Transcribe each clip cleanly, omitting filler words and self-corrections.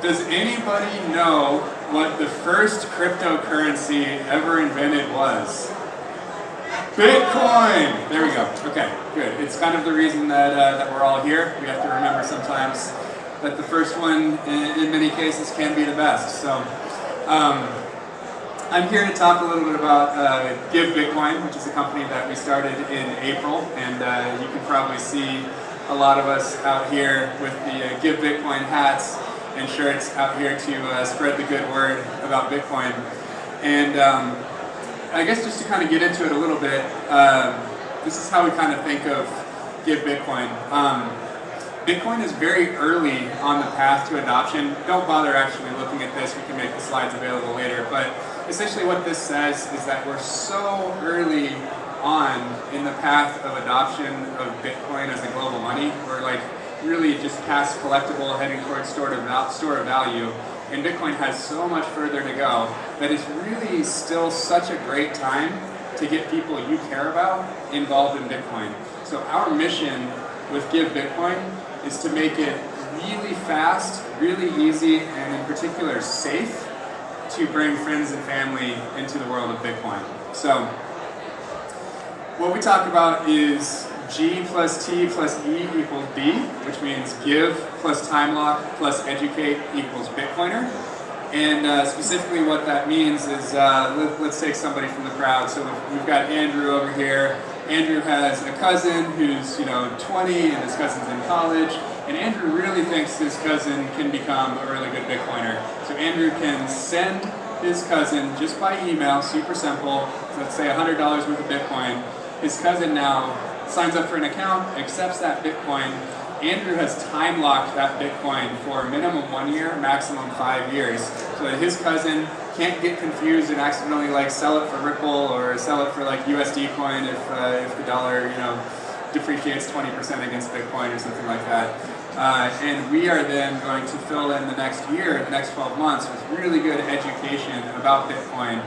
Does anybody know what the first cryptocurrency ever invented was? Bitcoin! There we go. Okay, good. It's kind of the reason that we're all here. We have to remember sometimes that the first one, in many cases, can be the best. So, I'm here to talk a little bit about givebitcoin, which is a company that we started in April, and you can probably see a lot of us out here with the givebitcoin hats and shirts out here to spread the good word about Bitcoin. And I guess just to kind of get into it a little bit, this is how we kind of think of givebitcoin. Bitcoin is very early on the path to adoption. Don't bother actually looking at this, we can make the slides available later, but essentially what this says is that we're so early on in the path of adoption of Bitcoin as a global money. We're like really just past collectible, heading towards store of value, and Bitcoin has so much further to go that it's really still such a great time to get people you care about involved in Bitcoin. So our mission with Give Bitcoin is to make it really fast, really easy, and in particular safe to bring friends and family into the world of Bitcoin. So what we talk about is G plus T plus E equals B, which means give plus time lock plus educate equals Bitcoiner. And specifically what that means is, let's take somebody from the crowd. So we've got Andrew over here. Andrew has a cousin who's 20 and his cousin's in college. And Andrew really thinks his cousin can become a really good Bitcoiner. So Andrew can send his cousin just by email, super simple, so let's say $100 worth of Bitcoin. His cousin now signs up for an account, accepts that Bitcoin. Andrew has time locked that Bitcoin for minimum 1 year, maximum 5 years, so that his cousin can't get confused and accidentally sell it for Ripple or sell it for USD coin if the dollar depreciates 20% against Bitcoin or something like that. And we are then going to fill in the next year, the next 12 months with really good education about Bitcoin,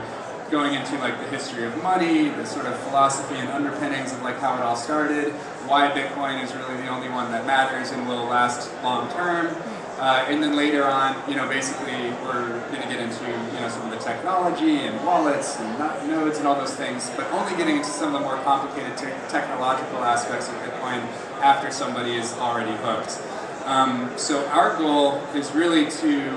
going into the history of money, the sort of philosophy and underpinnings of how it all started, why Bitcoin is really the only one that matters and will last long term. And then later on, basically we're going to get into some of the technology and wallets and nodes and all those things, but only getting into some of the more complicated technological aspects of Bitcoin after somebody is already hooked. So our goal is really to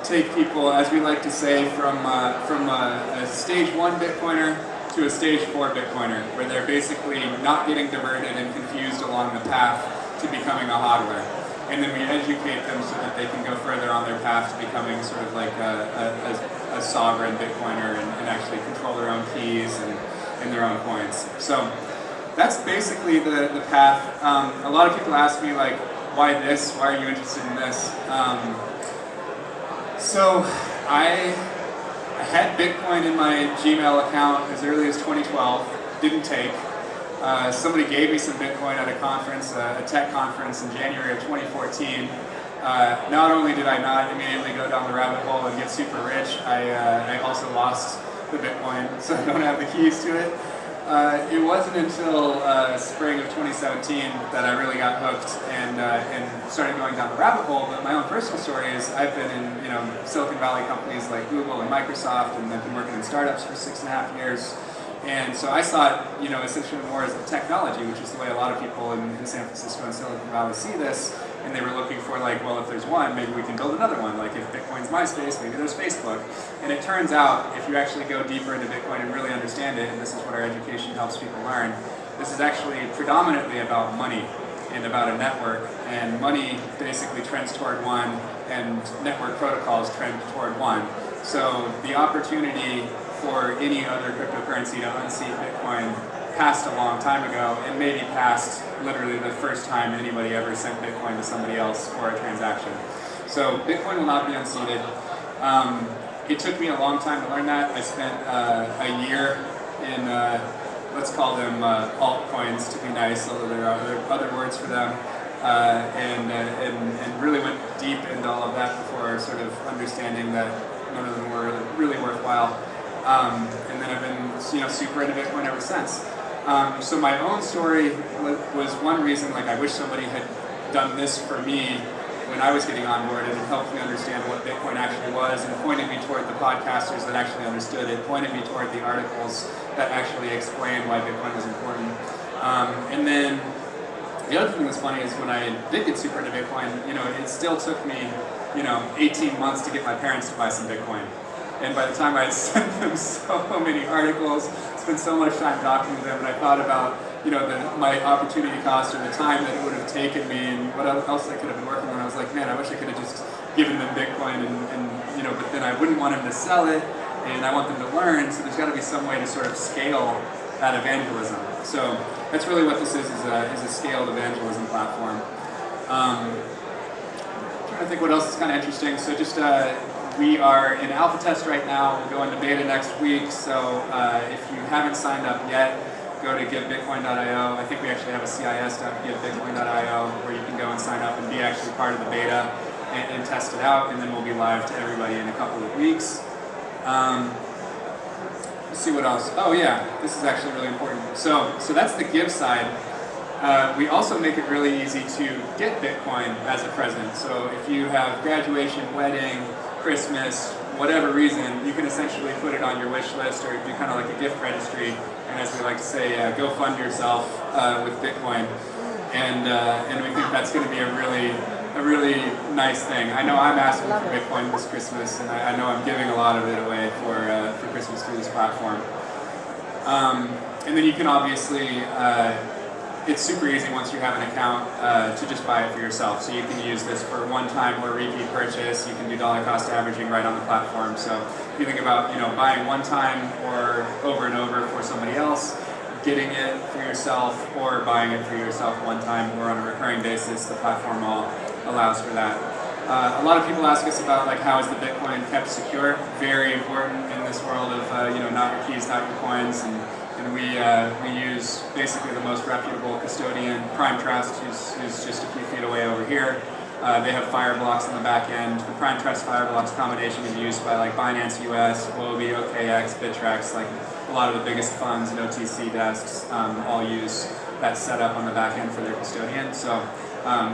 take people, as we like to say, from a stage 1 Bitcoiner to a stage 4 Bitcoiner, where they're basically not getting diverted and confused along the path to becoming a hodler. And then we educate them so that they can go further on their path to becoming sort of like a sovereign Bitcoiner and actually control their own keys and their own coins. So that's basically the path. A lot of people ask me why this? Why are you interested in this? So I had Bitcoin in my Gmail account as early as 2012, didn't take. Somebody gave me some Bitcoin at a conference, a tech conference in January of 2014. Not only did I not immediately go down the rabbit hole and get super rich, I also lost the Bitcoin, so I don't have the keys to it. It wasn't until spring of 2017 that I really got hooked and started going down the rabbit hole. But my own personal story is I've been in Silicon Valley companies like Google and Microsoft, and I've been working in startups for 6.5 years. And so I saw it, essentially more as a technology, which is the way a lot of people in San Francisco and Silicon Valley see this. And they were looking for well, if there's one, maybe we can build another one. If Bitcoin's MySpace, maybe there's Facebook. And it turns out, if you actually go deeper into Bitcoin and really understand it, and this is what our education helps people learn, this is actually predominantly about money and about a network. And money basically trends toward one, and network protocols trend toward one. So the opportunity for any other cryptocurrency to unseat Bitcoin passed a long time ago, and maybe passed literally the first time anybody ever sent Bitcoin to somebody else for a transaction. So Bitcoin will not be unseated. It took me a long time to learn that. I spent a year in, let's call them altcoins to be nice, although there are other words for them, and really went deep into all of that before sort of understanding that none of them were really worthwhile. And then I've been super into Bitcoin ever since. So my own story was one reason, I wish somebody had done this for me when I was getting onboarded and helped me understand what Bitcoin actually was, and pointed me toward the podcasters that actually understood it, pointed me toward the articles that actually explained why Bitcoin was important. And then the other thing that's funny is when I did get super into Bitcoin, it still took me, 18 months to get my parents to buy some Bitcoin. And by the time I had sent them so many articles, spent so much time talking to them, and I thought about, my opportunity cost or the time that it would have taken me and what else I could have been working on, I was like, man, I wish I could have just given them Bitcoin but then I wouldn't want them to sell it, and I want them to learn, so there's got to be some way to sort of scale that evangelism. So that's really what this is a scaled evangelism platform. I'm trying to think what else is kind of interesting. So just we are in alpha test right now. We'll go into beta next week. So if you haven't signed up yet, go to givebitcoin.io. I think we actually have a CIS.givebitcoin.io where you can go and sign up and be actually part of the beta and test it out. And then we'll be live to everybody in a couple of weeks. Let's see what else. Oh yeah, this is actually really important. So that's the give side. We also make it really easy to get Bitcoin as a present. So if you have graduation, wedding, Christmas, whatever reason, you can essentially put it on your wish list or do kind of like a gift registry. And as we like to say, go fund yourself with Bitcoin. And we think that's going to be a really nice thing. I know I'm asking for Bitcoin this Christmas, and I know I'm giving a lot of it away for Christmas through this platform. And then you can obviously, it's super easy once you have an account to just buy it for yourself. So you can use this for one-time or repeat purchase. You can do dollar cost averaging right on the platform. So if you think about buying one time or over and over for somebody else, getting it for yourself, or buying it for yourself one time or on a recurring basis, the platform all allows for that. A lot of people ask us about how is the Bitcoin kept secure. Very important in this world of not your keys, not your coins, and we use basically the most reputable custodian, Prime Trust, who's just a few feet away over here. They have Fireblocks on the back end. The Prime Trust Fireblocks combination is used by Binance US, Huobi, OKX, Bittrex, a lot of the biggest funds and OTC desks all use that setup on the back end for their custodian. So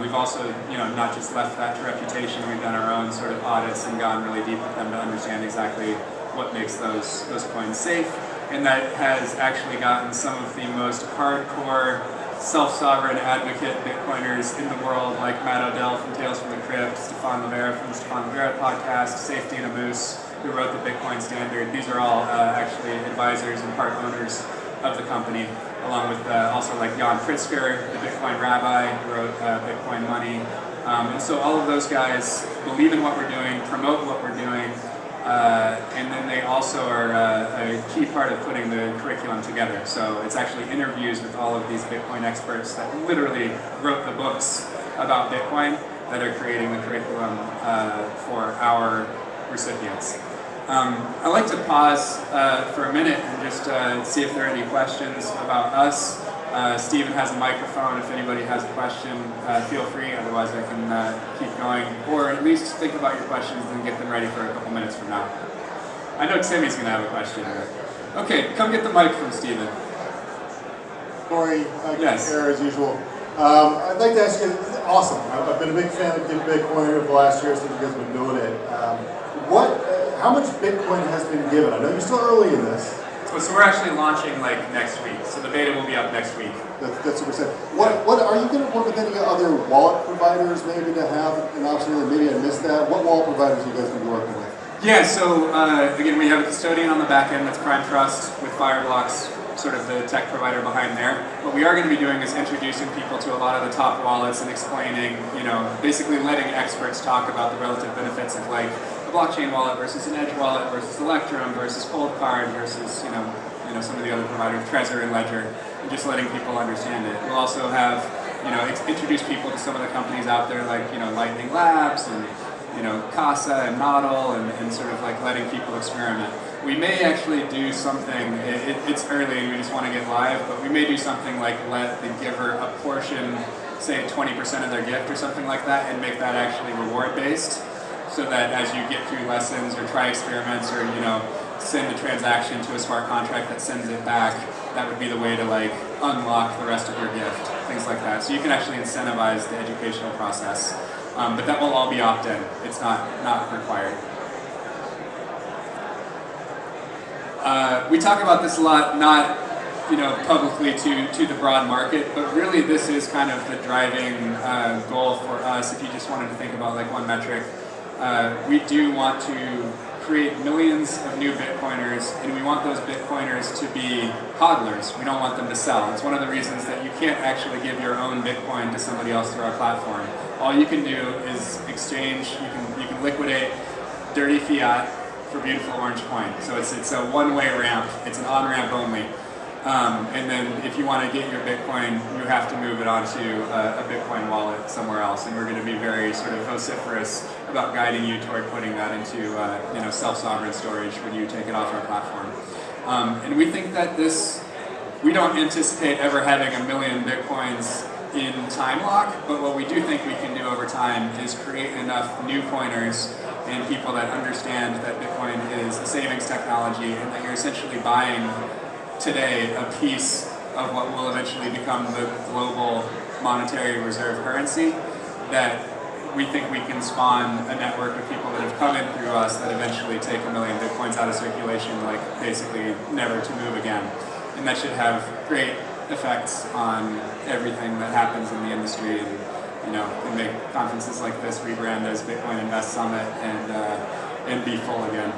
we've also, not just left that to reputation. We've done our own sort of audits and gone really deep with them to understand exactly what makes those coins safe. And that has actually gotten some of the most hardcore self-sovereign advocate Bitcoiners in the world, like Matt Odell from Tales from the Crypt, Stefan Livera from the Stefan Livera podcast, Safety and Moose, who wrote the Bitcoin Standard. These are all actually advisors and part owners of the company, along with also Jan Pritzker, the Bitcoin rabbi, who wrote Bitcoin Money. And so all of those guys believe in what we're doing, promote what we're doing, and then they also are a key part of putting the curriculum together. So it's actually interviews with all of these Bitcoin experts that literally wrote the books about Bitcoin that are creating the curriculum for our recipients. I'd like to pause for a minute and just see if there are any questions about us. Stephen has a microphone. If anybody has a question, feel free. Otherwise, I can keep going. Or at least think about your questions and get them ready for a couple minutes from now. I know Timmy's going to have a question. Okay, come get the mic from Stephen. Corey, yes. Here as usual. I'd like to ask you, awesome. I've been a big fan of Bitcoin over the last year since you guys have been doing it. How much Bitcoin has been given? I know you're still early in this. So we're actually launching next week. So the beta will be up next week. That's what we're saying. What are you going to work with any other wallet providers maybe to have an option? Maybe I missed that. What wallet providers are you guys going to be working with? Yeah. So again, we have a custodian on the back end that's Prime Trust with Fireblocks, sort of the tech provider behind there. What we are going to be doing is introducing people to a lot of the top wallets and explaining, basically letting experts talk about the relative benefits of a blockchain wallet versus an edge wallet versus Electrum versus Cold Card versus some of the other providers, Trezor and Ledger, and just letting people understand it. We'll also have introduce people to some of the companies out there like Lightning Labs and Casa and Nodl and sort of letting people experiment. We may actually do something. It's early and we just want to get live, but we may do something like let the giver apportion, say 20% of their gift or something like that, and make that actually reward based. So that as you get through lessons or try experiments or send a transaction to a smart contract that sends it back, that would be the way to unlock the rest of your gift, things like that. So you can actually incentivize the educational process. But that will all be opt-in. It's not required. We talk about this a lot, not publicly to the broad market, but really this is kind of the driving goal for us. If you just wanted to think about like one metric, we do want to create millions of new Bitcoiners, and we want those Bitcoiners to be hodlers. We don't want them to sell. It's one of the reasons that you can't actually give your own Bitcoin to somebody else through our platform. All you can do is exchange. You can liquidate dirty fiat for beautiful orange coin. So it's a one-way ramp. It's an on-ramp only. And then if you want to get your Bitcoin, you have to move it onto a Bitcoin wallet somewhere else. And we're going to be very sort of vociferous about guiding you toward putting that into self-sovereign storage when you take it off our platform. And we think that we don't anticipate ever having 1 million Bitcoins in time lock, but what we do think we can do over time is create enough new coiners and people that understand that Bitcoin is a savings technology and that you're essentially buying today a piece of what will eventually become the global monetary reserve currency, that we think we can spawn a network of people that have come in through us that eventually take 1 million Bitcoins out of circulation, like basically never to move again. And that should have great effects on everything that happens in the industry, and can make conferences like this rebrand as Bitcoin Invest Summit and be full again.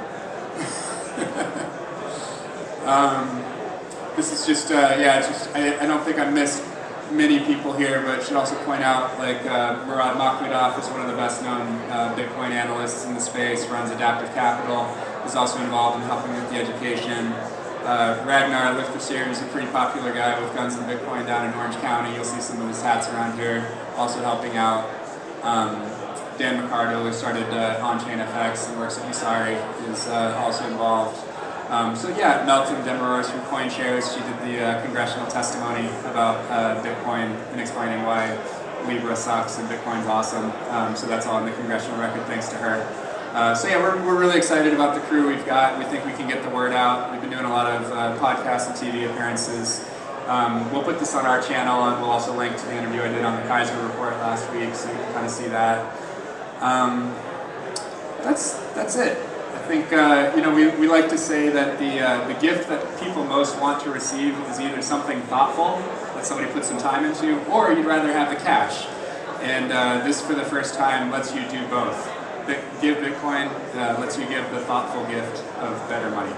This is just, I don't think I missed many people here, but I should also point out, like, Murad Makhmudov is one of the best known Bitcoin analysts in the space, runs Adaptive Capital, is also involved in helping with the education. Ragnar Lichterseer is a pretty popular guy with Guns and Bitcoin down in Orange County. You'll see some of his hats around here, also helping out. Dan McCardle, who started On-Chain FX and works at Usari, is also involved. Melton Demarors from CoinShares, she did the congressional testimony about Bitcoin and explaining why Libra sucks and Bitcoin's awesome. So that's all in the congressional record thanks to her. We're really excited about the crew we've got. We think we can get the word out. We've been doing a lot of podcasts and TV appearances. We'll put this on our channel, and we'll also link to the interview I did on the Kaiser Report last week, so you can kind of see that. That's it. I think we like to say that the gift that people most want to receive is either something thoughtful that somebody put some time into, or you'd rather have the cash. And this, for the first time, lets you do both. Give Bitcoin lets you give the thoughtful gift of better money.